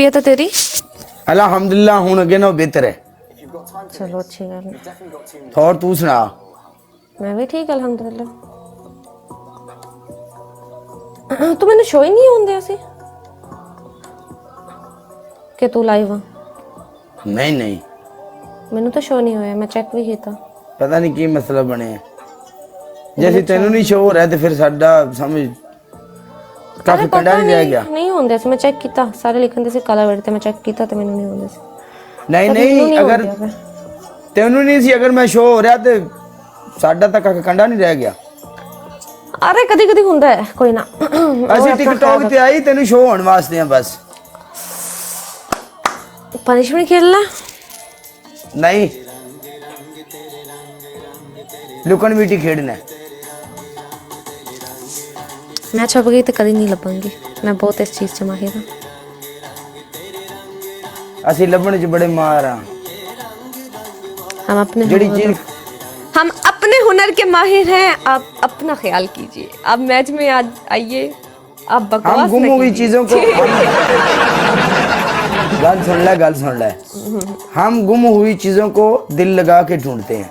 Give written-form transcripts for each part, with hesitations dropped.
तबीयत है तेरी? अल्हम्दुलिल्लाह हुण अगे ना बेहतर है। चलो अच्छी गल है। और तू सुना? मैं भी ठीक अल्हम्दुलिल्लाह। तू मैंने शो ही नहीं होंदे सी कि तू लाइव आ। नहीं नहीं मैंने तो शो नहीं होया, मैं चेक भी किया। पता नहीं की मसला बने जैसे तेनू नहीं शो हो रहा तो फिर साडा समझ काफी कंडा नहीं रह गया। नहीं होंदे सी, मैं चेक किया, सारे लिखन दे सी काला वर्ड ते मैं चेक किया तो मैंने नहीं होंदे सी। नहीं नहीं अगर तेनू नहीं सी अगर मैं शो हो रहा तो साडा तक कंडा नहीं रह गया। अरे कदी कदी हुंदा है, कोई ना। ਅਸੀਂ टिकटॉक ਤੇ ਆਈ ਤੈਨੂੰ ਸ਼ੋ ਹੋਣ ਵਾਸਤੇ ਆ ਬਸ। पनिशमेंट खेलना नहीं लुकन मीटी खेडना है। मैं छुप गई तो कभी नहीं लभंगी, मैं बहुत इस चीज से माहिर हूं। ਅਸੀਂ ਲੱਭਣ ਚ ਬੜੇ ਮਾਰ ਆ। हम अपने ਜਿਹੜੀ ਚੀਜ਼ हम अपने हुनर के माहिर हैं। आप अपना ख्याल कीजिए, आप मैच में आज आइए, आप बकवास हम गुम न हुई कीजिए। चीजों को गल सुन ले हम गुम हुई चीजों को दिल लगा के ढूंढते हैं।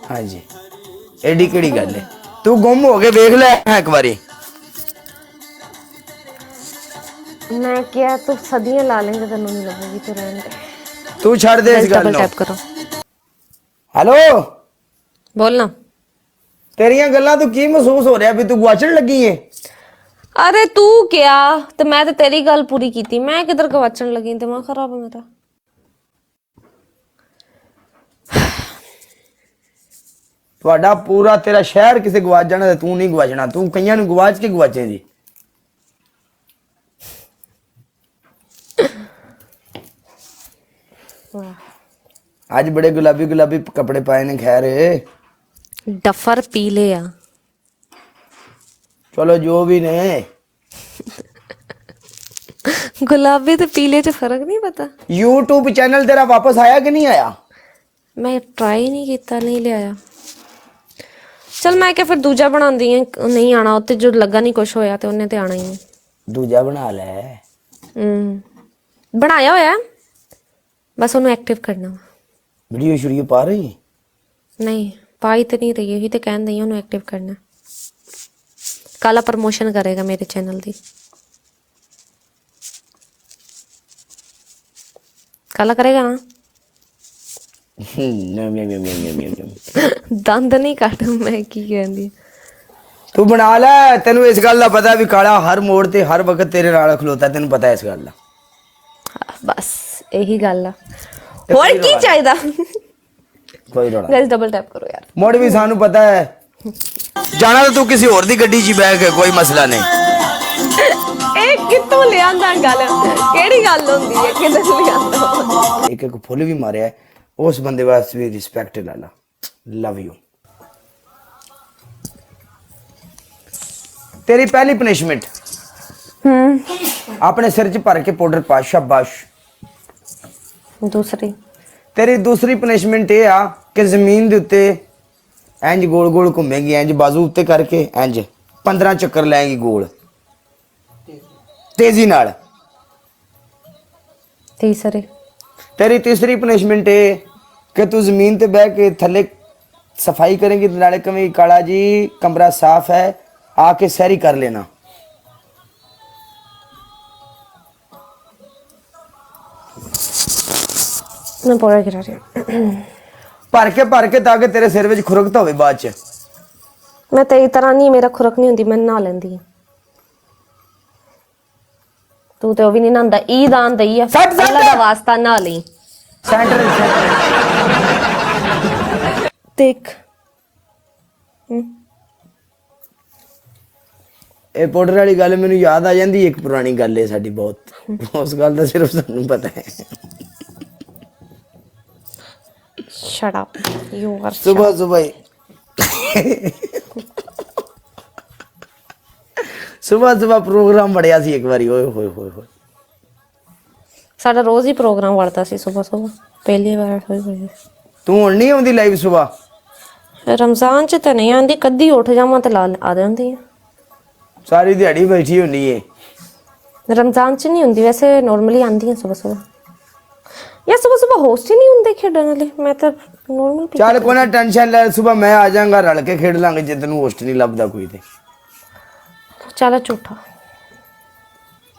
हाँ जी एडी केड़ी गल है, तू गुम हो के देख ले एक बारी। मैं क्या तो सदियां ला लेंगे तेनू नहीं लगेगी, तो रहने दे। तू छड़ दे इस गल डबल नु। टैप करो। हेलो बोलना। तेरियां गल्लां तू की महसूस हो रहा भी तू गुआचण लगी है? अरे तू क्या, तो मैं तो तेरी गल पूरी की थी, मैं किधर गवाचन लगी, दिमाग खराब है मेरा। ਤੁਹਾਡਾ ਪੂਰਾ ਤੇਰਾ ਸ਼ਹਿਰ ਕਿਸੇ ਗਵਾਚ ਜਾਣਾ ਤੇ ਤੂੰ ਨਹੀਂ ਗਵਾਚਣਾ। ਤੂੰ ਕਈਆਂ ਨੂੰ ਗਵਾਚ ਕੇ ਗਵਾਚੇ ਜੀ। आज बड़े गुलाबी गुलाबी कपड़े पाए ने खैर डफर पी ले आ। चलो जो भी ने गुलाबी तो पीले से फर्क नहीं पता। YouTube चैनल तेरा वापस आया कि नहीं आया? मैं ट्राई नहीं किया, नहीं ले आया। चल मैं क्या फिर दूजा बना दी है, नहीं आना उत्ते जो लगा नहीं कुछ होया तो उन्हें ते आना ही है। दूजा बना ले। बनाया होया, बस उन्हें एक्टिव करना। वीडियो शुरू पा रही नहीं पाई तो नहीं रही, यही तो कह रही उन्हें एक्टिव करना। काला प्रमोशन करेगा मेरे चैनल दी। काला करेगा ना? दंद नहीं काट मैं की कहंदी। तू बना ले। तेनू इस गल दा पता भी काला हर मोड़ ते हर वक्त तेरे नाल खलोता, तेनू पता है इस गल दा। बस यही गल है, और की चाहिदा। कोई रोड़ा गाइस डबल टैप करो यार। मोड़ भी सानू पता है जाना तो तू किसी और दी गड्डी च बैठ के कोई मसला नहीं। ए कितों ले आंदा गल, केड़ी गल होंदी है किधर ले आंदा। एक एक फुल भी मारे है उस बंदे वास्ते भी रिस्पेक्ट लाला। Love you. तेरी पहली पनिशमेंट अपने सिर च भर के पाउडर पा, शाबाश। दूसरी तेरी दूसरी पनिशमेंट ये आ कि जमीन दे उत्ते इंज गोल गोल घूमेगी, इंज बाजू उत्ते करके इंज 15 चक्कर लाएगी गोल तेजी नाल। तीसरी तेरी तीसरी पनिशमेंट ये कि तू जमीन ते बह के थले सफाई करेंगी, नाले कभी काला जी कमरा साफ है आके सैरी कर लेना। मैं पूरा गिरा रही हूँ। भर के ताकि तेरे सिर विच खुरकता होवे बाद च। मैं तेरी तरह नहीं, मेरा खुरक नहीं होंदी, मैं नहा लेंदी। तू तो भी नहीं नहांदा। ई दान दई है, अल्लाह दा वास्ता नहा ली। सेंटर देख ਇਹ ਪਾਊਡਰ ਵਾਲੀ ਗੱਲ ਮੈਨੂੰ ਯਾਦ ਆ ਜਾਂਦੀ। ਇੱਕ ਪੁਰਾਣੀ ਗੱਲ ਹੈ ਸਾਡੀ ਬਹੁਤ, ਉਸ ਗੱਲ ਦਾ ਸਿਰਫ ਸਾਨੂੰ ਪਤਾ ਹੈ। Shut up you are. सुबह सुबह सुबह सुबह प्रोग्राम बढ़िया सी एक बारी। ओए होए होए होए साडा रोज ही प्रोग्राम बढ़ता सी सुबह सुबह, पहली बार होई। तू हुण नहीं आउंदी लाइव सुबह? रमजान च तो नहीं आंदी, कदी उठ जावां ते ला आ जांदी है। ਸਾਰੀ ਦਿਹਾੜੀ ਬੈਠੀ ਹੁੰਦੀ ਏ। ਰਮਜ਼ਾਨ ਚ ਨਹੀਂ ਹੁੰਦੀ ਵੈਸੇ, ਨਾਰਮਲੀ ਆਂਦੀ ਹੈ ਸਵੇਰ ਸਵੇਰ। ਯਾ ਸਵੇਰ ਸਵੇਰ ਹੋਸਟ ਹੀ ਨਹੀਂ ਹੁੰਦੇ ਖੇਡਣ ਵਾਲੇ। ਮੈਂ ਤਾਂ ਨਾਰਮਲ ਚੱਲ ਕੋਈ ਨਾ ਟੈਨਸ਼ਨ ਲੈ, ਸਵੇਰ ਮੈਂ ਆ ਜਾਵਾਂਗਾ, ਰਲ ਕੇ ਖੇਡ ਲਾਂਗੇ ਜੇ ਤੈਨੂੰ ਹੋਸਟ ਨਹੀਂ ਲੱਭਦਾ ਕੋਈ ਤੇ। ਚੱਲ ਝੂਠਾ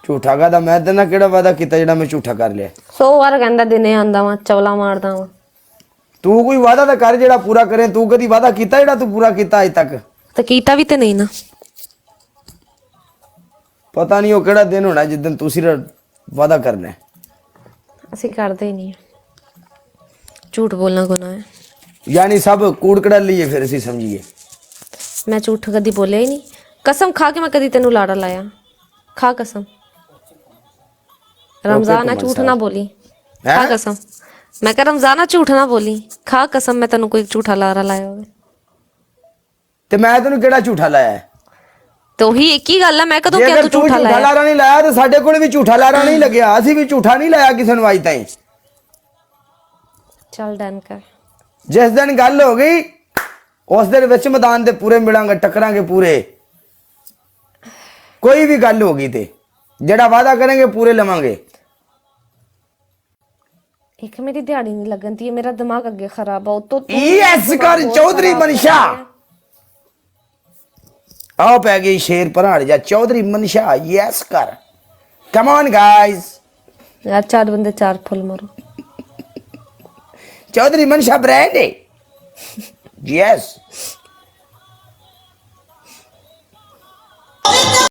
ਝੂਠਾ ਕਾਹਦਾ? ਮੈਂ ਤੇ ਨਾ ਕਿਹੜਾ ਵਾਦਾ ਕੀਤਾ ਜਿਹੜਾ ਮੈਂ ਝੂਠਾ ਕਰ ਲਿਆ? 100 ਵਾਰ ਕਹਿੰਦਾ ਦਿਨੇ ਆਂਦਾ ਵਾਂ, ਚਵਲਾ ਮਾਰਦਾ ਵਾਂ। ਤੂੰ ਕੋਈ ਵਾਦਾ ਤਾਂ ਕਰ ਜਿਹੜਾ ਪੂਰਾ ਕਰੇ। ਤੂੰ ਕਦੀ ਵਾਦਾ ਕੀਤਾ ਜਿਹੜਾ ਤੂੰ ਪੂਰਾ ਕੀਤਾ ਅਜ ਤੱਕ? ਤੇ ਕੀਤਾ ਵੀ ਤੇ ਨਹੀਂ ਨਾ। ਪਤਾ ਨਹੀਂ ਉਹ ਕਿਹੜਾ ਦਿਨ ਹੋਣਾ ਜਿੱਦਨ ਤੁਸੀਂ ਵਾਦਾ ਕਰਨਾ ਹੈ। ਅਸੀਂ ਕਰਦੇ ਹੀ ਨਹੀਂ। ਝੂਠ ਬੋਲਣਾ ਗੁਨਾਹ ਹੈ। ਯਾਨੀ ਸਭ ਕੂੜ ਕੜਾ ਲਈਏ ਫਿਰ ਅਸੀਂ ਸਮਝੀਏ। ਮੈਂ ਝੂਠ ਕਦੀ ਬੋਲਿਆ ਹੀ ਨਹੀਂ। ਕਸਮ ਖਾ ਕੇ ਮੈਂ ਕਦੀ ਤੈਨੂੰ ਲਾੜਾ ਲਾਇਆ? ਖਾ ਕਸਮ। ਰਮਜ਼ਾਨ ਆ, ਝੂਠ ਨਾ ਬੋਲੀ। ਖਾ ਕਸਮ। ਮੈਂ ਕਿਹਾ ਰਮਜ਼ਾਨ ਆ, ਝੂਠ ਨਾ ਬੋਲੀ। ਖਾ ਕਸਮ ਮੈਂ ਤੈਨੂੰ ਕੋਈ ਝੂਠਾ ਲਾਰਾ ਲਾਇਆ ਹੋਵੇ। ਤੇ ਮੈਂ ਤੈਨੂੰ ਕਿਹੜਾ ਝੂਠਾ ਲਾਇਆ? ਤੇ ਉਹੀ ਇੱਕ ਹੀ ਗੱਲ ਆ। ਮੈਂ ਕਦੋਂ ਜੇ ਕਿਹਾ ਅਗਰ ਤੂੰ ਤੂੰ ਝੂਠਾ ਝੂਠਾ ਲਾਇਆ? ਲਾਰਾ ਨਹੀਂ ਲਾਇਆ ਤੇ ਸਾਡੇ ਕੋਲ ਵੀ ਝੂਠਾ ਲਾਰਾ ਨਹੀਂ ਲੱਗਿਆ। ਅਸੀਂ ਵੀ ਝੂਠਾ ਨਹੀਂ ਲਾਇਆ ਕਿਸੇ ਨੂੰ ਅੱਜ ਤਾਈਂ। ਚੱਲ ਡਨ ਕਰ। ਜਿਸ ਦਿਨ ਗੱਲ ਹੋ ਗਈ ਉਸ ਦਿਨ ਵਿੱਚ ਮੈਦਾਨ ਦੇ ਪੂਰੇ ਮਿਲਾਂਗੇ, ਟੱਕਰਾਂਗੇ ਪੂਰੇ। ਕੋਈ ਵੀ ਗੱਲ ਹੋ ਗਈ ਤੇ ਜਿਹੜਾ ਵਾਦਾ ਕਰਾਂਗੇ ਪੂਰੇ ਲਵਾਂਗੇ। ਇੱਕ ਮੇਰੀ ਦਿਹਾੜੀ ਨਹੀਂ ਲੱਗਣ ਦੀ, ਮੇਰਾ ਦਿਮਾਗ ਅੱਗੇ ਖਰਾਬ ਆ। ਉਤੋਂ ਯੈਸ ਕਰ ਚੌਧਰੀ ਮਨਸ਼ਾ। ਆਓ ਪੈ ਗਈ ਸ਼ੇਰ ਪਰਾੜ ਜਾ ਚੌਧਰੀ ਮਨਸ਼ਾ। ਯੈਸ ਕਰ, ਕਮ ਔਨ ਗਾਇਜ਼। ਯਾਰ 4 ਬੰਦੇ 4 ਫੁੱਲ ਮਾਰੋ। चौधरी मनशा ब्रांड है। यस